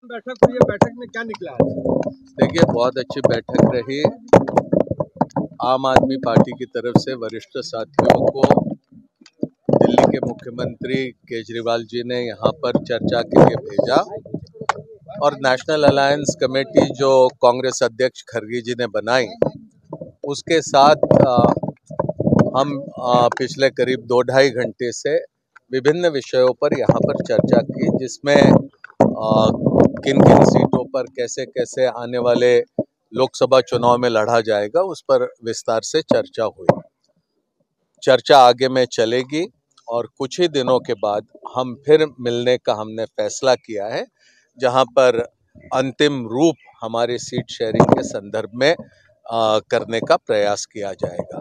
बैठक हुई है, बैठक में क्या निकला आज? देखिए, बहुत अच्छी बैठक रही। आम आदमी पार्टी की तरफ से वरिष्ठ साथियों को दिल्ली के मुख्यमंत्री केजरीवाल जी ने यहाँ पर चर्चा के लिए भेजा और नेशनल अलायंस कमेटी जो कांग्रेस अध्यक्ष खरगे जी ने बनाई, उसके साथ हम पिछले करीब 2-2.5 घंटे से विभिन्न विषयों पर यहाँ पर चर्चा की, जिसमें किन किन सीटों पर कैसे कैसे आने वाले लोकसभा चुनाव में लड़ा जाएगा, उस पर विस्तार से चर्चा हुई। चर्चा आगे में चलेगी और कुछ ही दिनों के बाद हम फिर मिलने का हमने फैसला किया है, जहां पर अंतिम रूप हमारे सीट शेयरिंग के संदर्भ में करने का प्रयास किया जाएगा।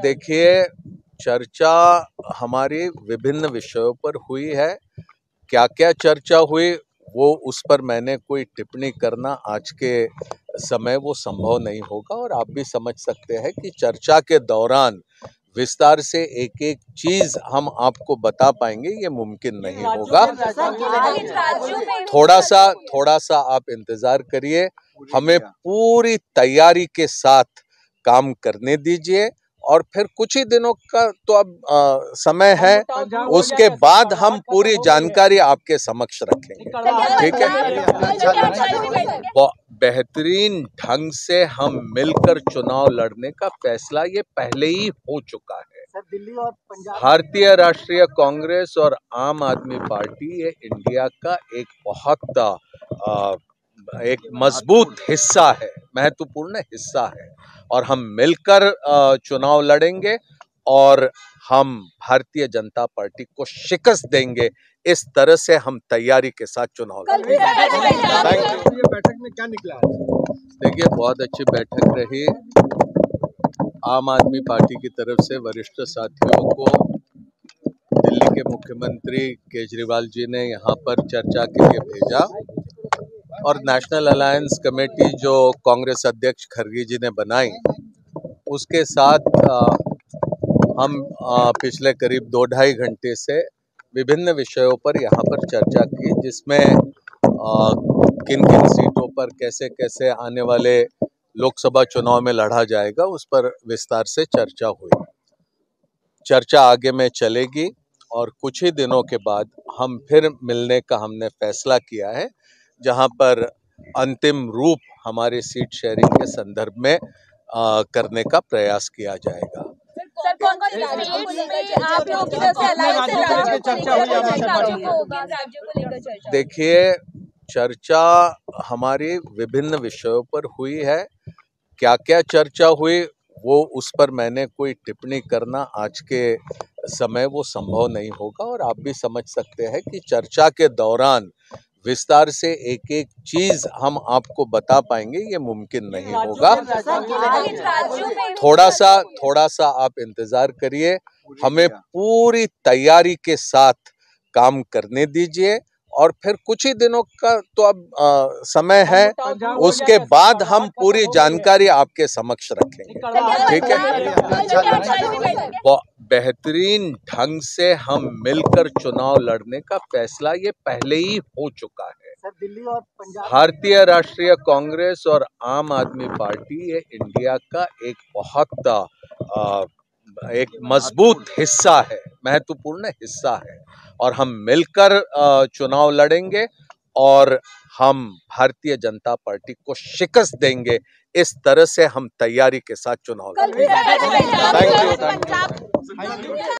देखिए, चर्चा हमारी विभिन्न विषयों पर हुई है। क्या क्या चर्चा हुई वो उस पर मैंने कोई टिप्पणी करना आज के समय वो संभव नहीं होगा, और आप भी समझ सकते हैं कि चर्चा के दौरान विस्तार से एक एक चीज हम आपको बता पाएंगे ये मुमकिन नहीं होगा। थोड़ा सा आप इंतजार करिए, हमें पूरी तैयारी के साथ काम करने दीजिए और फिर कुछ ही दिनों का तो अब समय है, उसके बाद हम पूरी जानकारी आपके समक्ष रखेंगे। ठीक है, बेहतरीन ढंग से हम मिलकर चुनाव लड़ने का फैसला ये पहले ही हो चुका है। भारतीय राष्ट्रीय कांग्रेस और आम आदमी पार्टी ये इंडिया का एक बहुत एक मजबूत हिस्सा है, महत्वपूर्ण हिस्सा है, और हम मिलकर चुनाव लड़ेंगे और हम भारतीय जनता पार्टी को शिकस्त देंगे। इस तरह से हम तैयारी के साथ चुनाव लड़ेंगे। बैठक में क्या निकला आज? देखिए, बहुत अच्छी बैठक रही। आम आदमी पार्टी की तरफ से वरिष्ठ साथियों को दिल्ली के मुख्यमंत्री केजरीवाल जी ने यहाँ पर चर्चा के लिए भेजा और नेशनल अलायंस कमेटी जो कांग्रेस अध्यक्ष खरगे जी ने बनाई, उसके साथ हम पिछले करीब 2-2.5 घंटे से विभिन्न विषयों पर यहाँ पर चर्चा की, जिसमें किन किन सीटों पर कैसे कैसे आने वाले लोकसभा चुनाव में लड़ा जाएगा, उस पर विस्तार से चर्चा हुई। चर्चा आगे में चलेगी और कुछ ही दिनों के बाद हम फिर मिलने का हमने फैसला किया है, जहां पर अंतिम रूप हमारे सीट शेयरिंग के संदर्भ में करने का प्रयास किया जाएगा। देखिए, चर्चा हमारी विभिन्न विषयों पर हुई है। क्या क्या चर्चा हुई वो उस पर मैंने कोई टिप्पणी करना आज के समय वो संभव नहीं होगा, और आप भी समझ सकते हैं कि चर्चा के दौरान विस्तार से एक एक चीज हम आपको बता पाएंगे ये मुमकिन नहीं होगा। थोड़ा सा आप इंतजार करिए, हमें पूरी तैयारी के साथ काम करने दीजिए और फिर कुछ ही दिनों का तो अब समय है, उसके बाद हम पूरी जानकारी आपके समक्ष रखेंगे। ठीक है, बेहतरीन ढंग से हम मिलकर चुनाव लड़ने का फैसला ये पहले ही हो चुका है। भारतीय राष्ट्रीय कांग्रेस और आम आदमी पार्टी ये इंडिया का एक बहुत एक मजबूत हिस्सा है, महत्वपूर्ण हिस्सा है, और हम मिलकर चुनाव लड़ेंगे और हम भारतीय जनता पार्टी को शिकस्त देंगे। इस तरह से हम तैयारी के साथ चुनाव लड़ेंगे। Thank you.